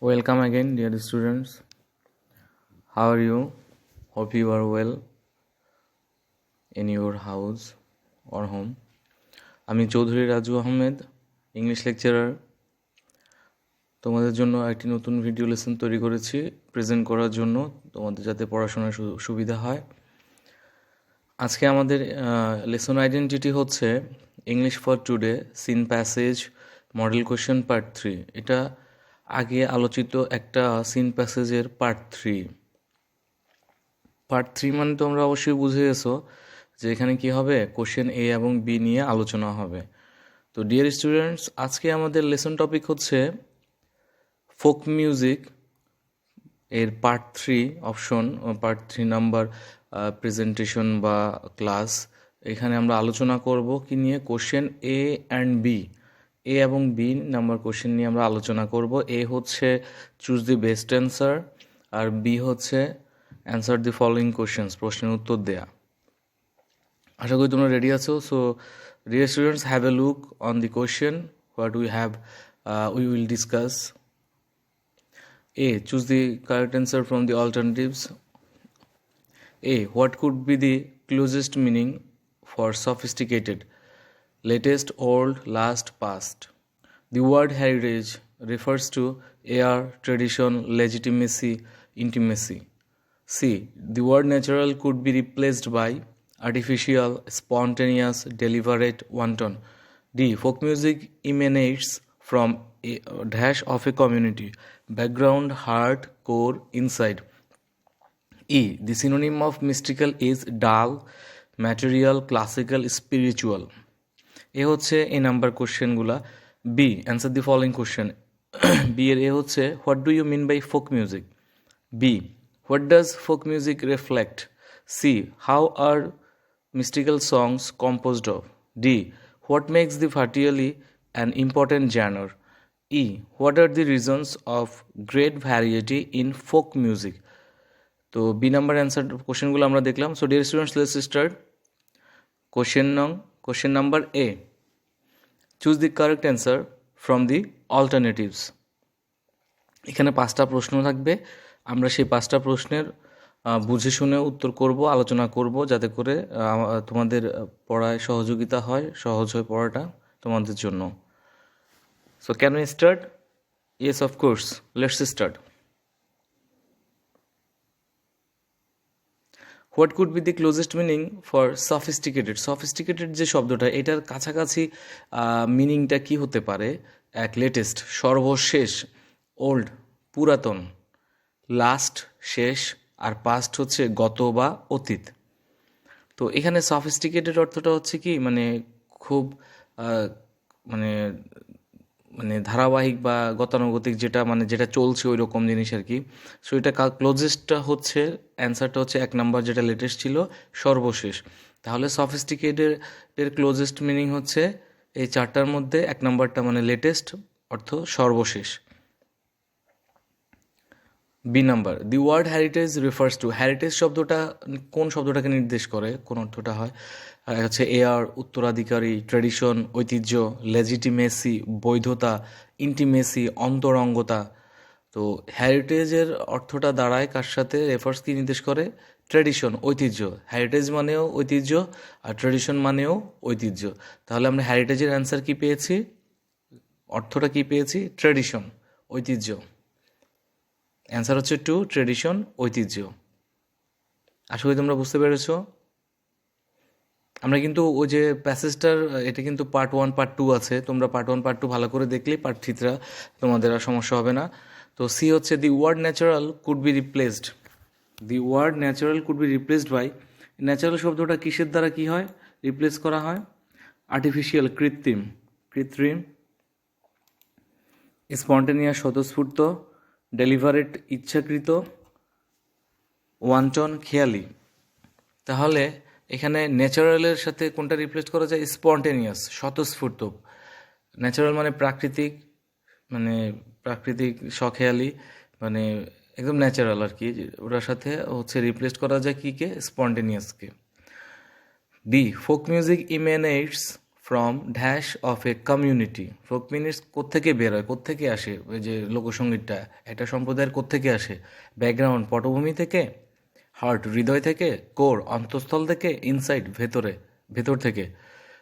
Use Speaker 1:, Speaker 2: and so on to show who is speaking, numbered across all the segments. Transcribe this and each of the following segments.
Speaker 1: Welcome again, dear students. How are you? Hope you are well in your house or home. আমি Chowdhury Raju Ahmed, English lecturer. তোমাদের জন্য একটি নতুন video lesson তৈরি করেছি প্রেজেন্ট করার জন্য, তোমাদের যাতে পড়াশোনার সুবিধা হয়। আজকে আমাদের লেসন আইডেন্টিটি হচ্ছে English for today, seen passage, model question part 3। এটা আগে আলোচিত একটা সিন প্যাসেজের পার্ট 3। পার্ট 3 মানে তোমরা অবশ্যই বুঝে গেছো যে এখানে কি হবে, কোশ্চেন এ এবং বি নিয়ে আলোচনা হবে। তো ডিয়ার স্টুডেন্টস, আজকে আমাদের লেসন টপিক হচ্ছে ফোক মিউজিক এর part 3 option, part 3 number presentation বা ক্লাস। এখানে আমরা আলোচনা করব কি নিয়ে, কোশ্চেন এ অ্যান্ড বি, এ এবং বি নাম্বার কোশ্চেন নিয়ে আমরা আলোচনা করব। এ হচ্ছে চুজ দি বেস্ট অ্যান্সার, আর বি হচ্ছে অ্যান্সার দি ফলোয়িং কোশ্চেন্স, প্রশ্নের উত্তর দেয়া। আশা করি তোমরা রেডি আছো। So dear students, have a look on the question what we will discuss. A. Choose the correct answer from the alternatives. A. What could be the closest meaning for sophisticated? Latest, old, last, past. The word heritage refers to air, tradition, legitimacy, intimacy. C. The word natural could be replaced by artificial, spontaneous, deliberate, wanton. D. Folk music emanates from a dash of a community, background, heart, core, inside. E. The synonym of mystical is dull, material, classical, spiritual. এ হচ্ছে A number কোশ্চেনগুলা। B, answer the following question. B এর A হচ্ছে what do you mean by folk music? B, what does folk music reflect? C, how are mystical songs composed of? D. What makes the Bhartiyali an important genre? E. What are the reasons of great variety in folk music? তো B number answer কোশ্চেনগুলো আমরা দেখলাম। So dear students, let's start. Question number A, choose the correct answer from the alternatives. এখানে 5টা প্রশ্ন থাকবে, আমরা সেই 5টা প্রশ্নের বুঝে শুনে উত্তর করব, আলোচনা করব, যাতে করে তোমাদের পড়ায় সহযোগিতা হয়, সহজ হয় পড়াটা তোমাদের জন্য। So can we start? Yes, of course, let's start. What could be the closest meaning for sophisticated? Sophisticated যে শব্দটা, এটার কাছাকাছি মিনিংটা কি হতে পারে? এক, লেটেস্ট, সর্বশেষ, ওল্ড, পুরাতন, লাস্ট, শেষ, আর পাস্ট হচ্ছে গত বা অতীত। তো এখানে সফিস্টিকেটেড অর্থটা হচ্ছে কি, মানে খুব মানে মানে ধারাবাহিক বা গতানুগতিক, যেটা মানে যেটা চলছে ওই রকম জিনিস আর কি। সো এটা ক্লোজেস্টটা হচ্ছে, অ্যান্সারটা হচ্ছে 1 নাম্বার যেটা লেটেস্ট ছিল, সর্বশেষ। তাহলে সফিস্টিকেটেডের ক্লোজেস্ট মিনিং হচ্ছে এই 4টার মধ্যে 1 নাম্বারটা, মানে লেটেস্ট অর্থ সর্বশেষ। B number, the word heritage refers to. Heritage শব্দটা কোন শব্দটাকে নির্দেশ করে, কোন অর্থটা হয়? হচ্ছে এয়ার, উত্তরাধিকারী, ট্র্যাডিশন, ঐতিহ্য, লেজিটিমেসি, বৈধতা, ইন্টিমেসি, অন্তরঙ্গতা। তো হ্যারিটেজের অর্থটা দাঁড়ায় কার সাথে, রেফার্স কি নির্দেশ করে? ট্র্যাডিশন, ঐতিহ্য। হ্যারিটেজ মানেও ঐতিহ্য, আর ট্র্যাডিশন মানেও ঐতিহ্য। তাহলে আমরা হ্যারিটেজের অ্যান্সার কি পেয়েছি, অর্থটা কি পেয়েছি? ট্র্যাডিশন, ঐতিহ্য। অ্যান্সার হচ্ছে 2, ট্র্যাডিশন, ঐতিহ্য। আশা করি তোমরা বুঝতে পেরেছ। আমরা কিন্তু ওই যে প্যাসেজটার, এটা কিন্তু পার্ট 1 পার্ট 2 আছে, তোমরা পার্ট 1 পার্ট 2 ভালো করে দেখলেই পার্ট 3টা তোমাদের আর সমস্যা হবে না। তো সি হচ্ছে the word natural could be replaced. The word natural could be replaced by, natural শব্দটা কিসের দ্বারা কি হয়, রিপ্লেস করা হয়? আর্টিফিশিয়াল, কৃত্রিম, স্পন্টেনিয়াস, স্বতঃস্ফূর্ত, ডেলিভারেট, ইচ্ছাকৃত, ওয়ান্টন, খেয়ালি। তাহলে এখানে ন্যাচারালের সাথে কোনটা রিপ্লেস করা যায়? স্পন্টেনিয়াস, স্বতঃস্ফূর্ত। ন্যাচারাল মানে প্রাকৃতিক, মানে প্রাকৃতিক, স্বখেয়ালি, মানে একদম ন্যাচারাল আর কি। ওটার সাথে হচ্ছে রিপ্লেস করা যায় কিকে? স্পন্টেনিয়াসকে। D, folk music emanates from dash of a community. Folk music কোত্থেকে বের হয়, কোত্থেকে আসে? ওই যে লোকসঙ্গীতটা একটা সম্প্রদায়ের কোত্থেকে আসে? ব্যাকগ্রাউন্ড পটভূমি থেকে, হার্ট হৃদয় থেকে, কোর অন্তঃস্থল থেকে, ইনসাইড ভেতরে ভেতর থেকে।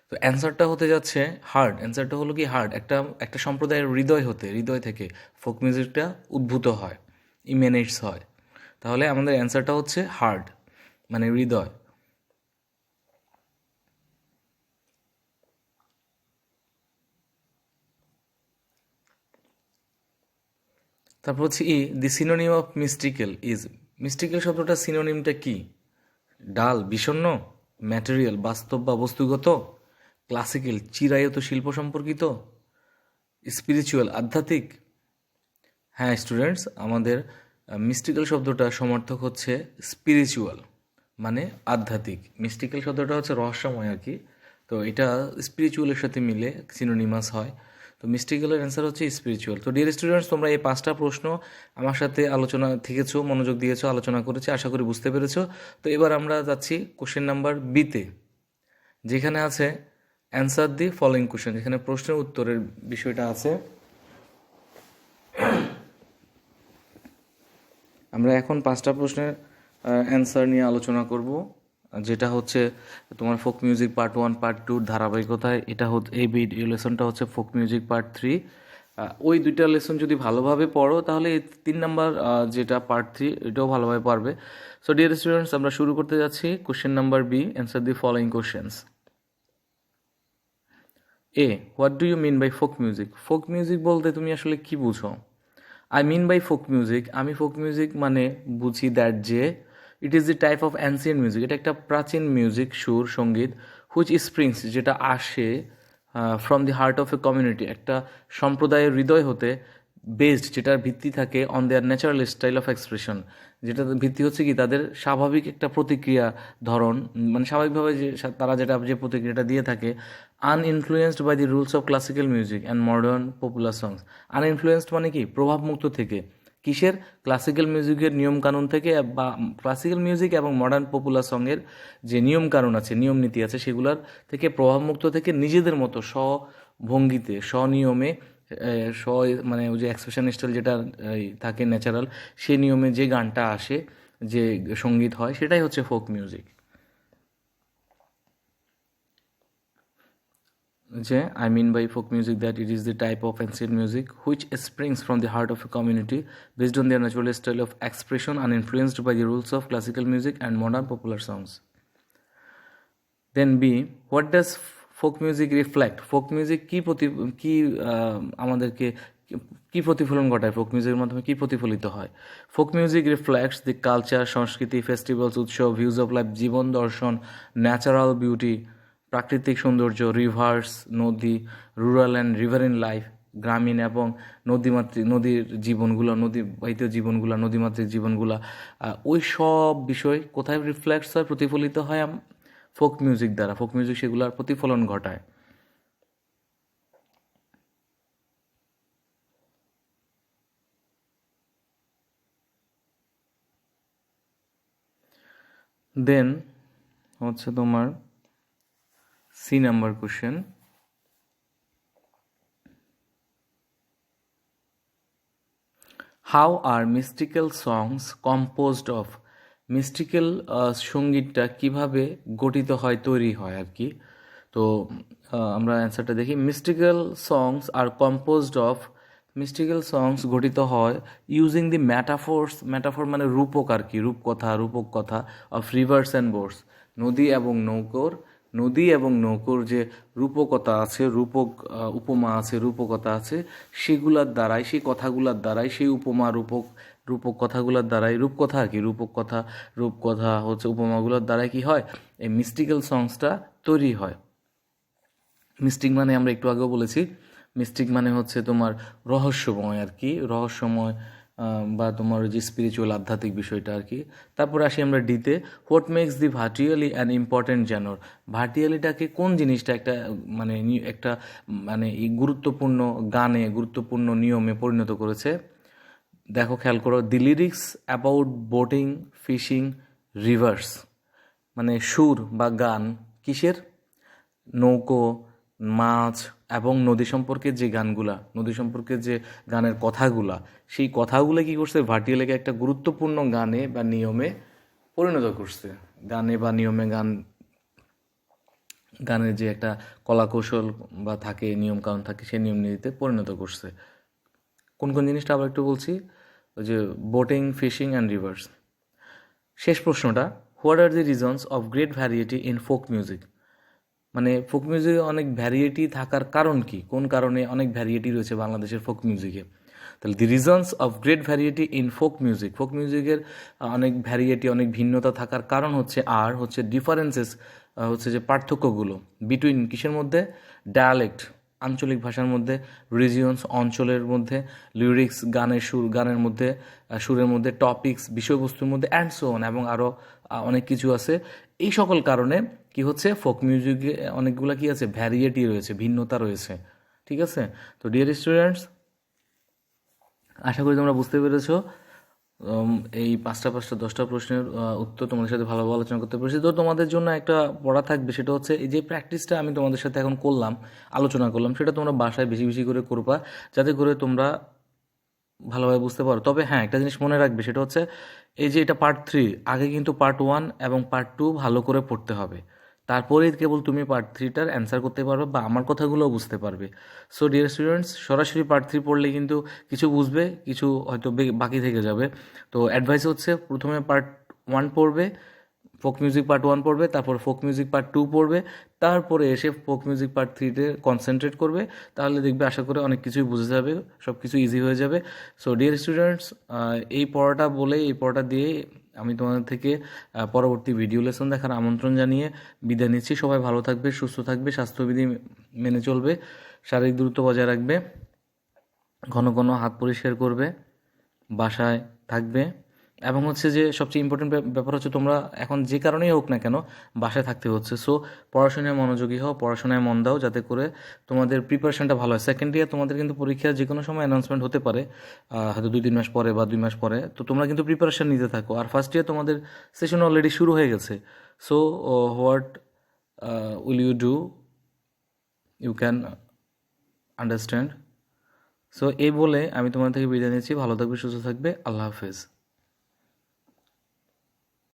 Speaker 1: তো অ্যান্সারটা হতে যাচ্ছে হার্ট। অ্যান্সারটা হলো কি হার্ট, একটা একটা সম্প্রদায়ের হৃদয় থেকে ফোক মিউজিকটা উদ্ভূত হয়, ইমেনেটস হয়। তাহলে আমাদের অ্যান্সারটা হচ্ছে হার্ট, মানে হৃদয়। তারপর হচ্ছে the synonym of mystical is. Mystical শব্দটার সিনোনিমটা কি? ডাল বিষণ্ণ, ম্যাটেরিয়াল বাস্তব বা বস্তুগত, ক্লাসিক্যাল চিরায়ত শিল্প সম্পর্কিত, স্পিরিচুয়াল আধ্যাত্মিক। হ্যাঁ স্টুডেন্টস, আমাদের মিস্টিক্যাল শব্দটা সমার্থক হচ্ছে স্পিরিচুয়াল, মানে আধ্যাত্মিক। মিস্টিক্যাল শব্দটা হচ্ছে রহস্যময় আর কি, তো এটা স্পিরিচুয়ালের সাথে মিলে সিনোনিমাস হয়। তো মিস্টিক্যালের অ্যান্সার হচ্ছে স্পিরিচুয়াল। তো ডিয়ার স্টুডেন্টস, তোমরা এই 5টা প্রশ্ন আমার সাথে আলোচনা থেকেছো, মনোযোগ দিয়েছো, আলোচনা করেছো, আশা করি বুঝতে পেরেছো। তো এবার আমরা যাচ্ছি কোশ্চেন নাম্বার বিতে, যেখানে আছে অ্যান্সার দি ফলোয়িং কোশ্চেন, যেখানে প্রশ্নের উত্তরের বিষয়টা আছে। আমরা এখন 5টা প্রশ্নের অ্যান্সার নিয়ে আলোচনা করব, যেটা হচ্ছে তোমার ফোক মিউজিক পার্ট 1 পার্ট 2 ধারাবাহিকতায়। এটা হচ্ছে এই লেসনটা হচ্ছে ফোক মিউজিক পার্ট 3। ওই দুইটা লেসন যদি ভালোভাবে পড়ো তাহলে এই 3 নাম্বার যেটা পার্ট 3 এটাও ভালোভাবে পারবে। সো ডিয়ার স্টুডেন্টস, আমরা শুরু করতে যাচ্ছি question number B, answer the following questions. A, what do you mean by folk music? Folk music বলতে তুমি আসলে কি বুঝো? I mean by folk music, আমি ফোক মিউজিক মানে বুঝি দ্যাট যে it is the type of ancient music, এটা একটা প্রাচীন মিউজিক, সুর সঙ্গীত, হুইচ স্প্রিংস যেটা আসে from the heart of a community, একটা সম্প্রদায়ের হৃদয় হতে, বেসড যেটার ভিত্তি থাকে on their natural style of expression, যেটা ভিত্তি হচ্ছে কি তাদের স্বাভাবিক একটা প্রতিক্রিয়া ধরন, মানে স্বাভাবিকভাবে যে তারা যেটা যে প্রতিক্রিয়াটা দিয়ে থাকে, uninfluenced by the rules of classical music and modern popular songs. Uninfluenced মানে কি? প্রভাবমুক্ত থেকে। কিসের? ক্লাসিক্যাল মিউজিকের নিয়মকানুন থেকে, বা ক্লাসিক্যাল মিউজিক এবং মডার্ন পপুলার সঙ্গের যে নিয়মকানুন আছে, নিয়ম নীতি আছে, সেগুলোর থেকে প্রভাবমুক্ত থেকে নিজেদের মতো স্বভঙ্গিতে, স্বনিয়মে, স্ব মানে ওই যে এক্সপ্রেশন স্টাইল যেটা থাকে ন্যাচারাল, সেই নিয়মে যে গানটা আসে, যে সঙ্গীত হয়, সেটাই হচ্ছে ফোক মিউজিক। যে I mean by folk music that it is the type of ancient music which springs from the heart of a community based on their natural style of expression uninfluenced by the rules of classical music and modern popular songs. Then B, what does folk music reflect? folk music কি আমাদেরকে কি প্রতিফলন ঘটায়? Folk মিউজিকের মাধ্যমে কি প্রতিফলিত হয়? ফোক মিউজিক রিফ্লেক্টস দি কালচার, সংস্কৃতি, ফেস্টিভ্যালস, উৎসব, ভিউজ অফ লাইফ, জীবন দর্শন, ন্যাচারাল বিউটি, প্রাকৃতিক সৌন্দর্য, রিভার্স নদী, রুরাল অ্যান্ড রিভারিন লাইফ, গ্রামীণ এবং নদীর জীবনগুলো, নদীবাহিত জীবনগুলো, নদীমাতৃক জীবনগুলো, ওই সব বিষয় কোথায় রিফ্লেক্টস হয়, প্রতিফলিত হয় ফোক মিউজিক দ্বারা। ফোক মিউজিক সেগুলোর প্রতিফলন ঘটায়। দেন হচ্ছে তোমার সি নাম্বার কোশ্চেন। How are mystical songs composed of? Mystical সঙ্গীতটা কিভাবে গঠিত হয়, তৈরি হয় আর কি। তো আমরা অ্যান্সারটা দেখি। Mystical songs are composed of, mystical songs গঠিত হয় ইউজিং দি ম্যাটাফোর্স, ম্যাটাফোর মানে রূপক আর কি, রূপক কথা, অফ রিভার্স অ্যান্ড বোর্ডস, নদী এবং নৌকোর যে রূপকতা আছে, উপমা আছে, রূপকতা আছে, সেগুলার দ্বারাই, সেই কথাগুলার দ্বারাই, সেই উপমা রূপক কথাগুলোর দ্বারাই, রূপকথা আর কি, রূপকথা হচ্ছে উপমাগুলোর দ্বারাই কি হয়, এই মিস্টিক্যাল সংসটা তৈরি হয়। মিস্টিক মানে আমরা একটু আগেও বলেছি, মিস্টিক মানে হচ্ছে তোমার রহস্যময় আর কি, রহস্যময় বা তোমার যে স্পিরিচুয়াল আধ্যাত্মিক বিষয়টা আর কি। তারপরে আসি আমরা ডিতে, what makes the Bhatiali an important genre? ভার্টিয়ালিটাকে কোন জিনিসটা একটা মানে গুরুত্বপূর্ণ গানে, গুরুত্বপূর্ণ নিয়মে পরিণত করেছে? দেখো, খেয়াল করো, the lyrics about boating, fishing, rivers, মানে সুর বা গান কিসের? নৌকো, মাছ এবং নদী সম্পর্কে যে গানগুলা, নদী সম্পর্কে যে গানের কথাগুলা, সেই কথাগুলো কি করছে ভার্টিয়ালিকে একটা গুরুত্বপূর্ণ গানে বা নিয়মে পরিণত করছে। গানে বা নিয়মে গানের যে একটা কলাকৌশল বা থাকে, নিয়ম কানুন থাকে, সেই নিয়ম নীতিতে পরিণত করছে। কোন কোন জিনিসটা আবার একটু বলছি, ওই যে বোটিং, ফিশিং অ্যান্ড রিভার্স। শেষ প্রশ্নটা, what are the reasons of great variety in folk music? মানে ফোক মিউজিকে অনেক ভ্যারিয়েটি থাকার কারণ কি, কোন কারণে অনেক ভ্যারিয়েটি রয়েছে বাংলাদেশের ফোক মিউজিকে? তাহলে the reasons of great variety in folk music, folk মিউজিকের অনেক ভ্যারিয়েটি, অনেক ভিন্নতা থাকার কারণ হচ্ছে ডিফারেন্সেস, হচ্ছে যে পার্থক্যগুলো বিটুইন কিসের মধ্যে, ডায়ালেক্ট আঞ্চলিক ভাষার মধ্যে, রিজিয়ন্স অঞ্চলের মধ্যে, লিরিক্স গানের মধ্যে, সুরের মধ্যে, টপিক্স বিষয়বস্তুর মধ্যে, অ্যান্ড সো অন, এবং আরও অনেক কিছু আছে। এই সকল কারণে কি হচ্ছে, ফোক মিউজিকে অনেকগুলো কি আছে, ভ্যারিয়েটি রয়েছে, ভিন্নতা রয়েছে। ঠিক আছে? তো ডিয়ার স্টুডেন্টস, আশা করি তোমরা বুঝতে পেরেছো। এই 5টা 10টা প্রশ্নের উত্তর তোমাদের সাথে ভালোভাবে আলোচনা করতে পেরেছি। তো তোমাদের জন্য একটা পড়া থাকবে, সেটা হচ্ছে এই যে প্র্যাকটিসটা আমি তোমাদের সাথে এখন করলাম, আলোচনা করলাম, সেটা তোমরা বাসায় বেশি বেশি করে করবা, যাতে করে তোমরা ভালোভাবে বুঝতে পারো। তবে হ্যাঁ, একটা জিনিস মনে রাখবে, সেটা হচ্ছে এই যে এটা পার্ট 3, আগে কিন্তু পার্ট 1 এবং পার্ট 2 ভালো করে পড়তে হবে, তারপরেই কেবল তুমি পার্ট 3টার অ্যান্সার করতে পারবে বা আমার কথাগুলোও বুঝতে পারবে। সো ডিয়ার স্টুডেন্টস, সরাসরি পার্ট 3 পড়লে কিন্তু কিছু বুঝবে, কিছু হয়তো বাকি থেকে যাবে। তো অ্যাডভাইস হচ্ছে প্রথমে পার্ট 1 পড়বে, ফোক মিউজিক পার্ট 1 পড়বে, তারপর ফোক মিউজিক পার্ট 2 পড়বে, তারপরে এসে ফোক মিউজিক পার্ট 3তে কনসেন্ট্রেট করবে। তাহলে দেখবে আশা করে অনেক কিছুই বুঝে যাবে, সব কিছু ইজি হয়ে যাবে। সো ডিয়ার স্টুডেন্টস, এই পড়াটা দিয়ে আমি তোমাদের থেকে পরবর্তী ভিডিও লেসন দেখার আমন্ত্রণ জানিয়ে বিদায় নিচ্ছি। সবাই ভালো থাকবে, সুস্থ থাকবে, স্বাস্থ্যবিধি মেনে চলবে, শারীরিক দূরত্ব বজায় রাখবে, ঘন ঘন হাত পরিষ্কার করবে, বাসায় থাকবে, এবং হচ্ছে যে সবচেয়ে ইম্পর্টেন্ট ব্যাপার হচ্ছে তোমরা এখন যে কারণেই হোক না কেন বাসায় থাকতে হচ্ছে। সো পড়াশোনায় মনোযোগী হও, পড়াশোনায় মন দাও, যাতে করে তোমাদের প্রিপারেশনটা ভালো হয়। সেকেন্ড ইয়ার তোমাদের কিন্তু পরীক্ষা যে কোনো সময় অ্যানাউন্সমেন্ট হতে পারে, হয়তো 2-3 মাস পরে বা 2 মাস পরে। তো তোমরা কিন্তু প্রিপারেশন নিতে থাকো। আর ফার্স্ট ইয়ার তোমাদের সেশন অলরেডি শুরু হয়ে গেছে। So what will you do, you can understand. So এই বলে আমি তোমাদের থেকে বিদায় নিচ্ছি। ভালো থাকবে, সুস্থ থাকবে, আল্লাহ হাফেজ।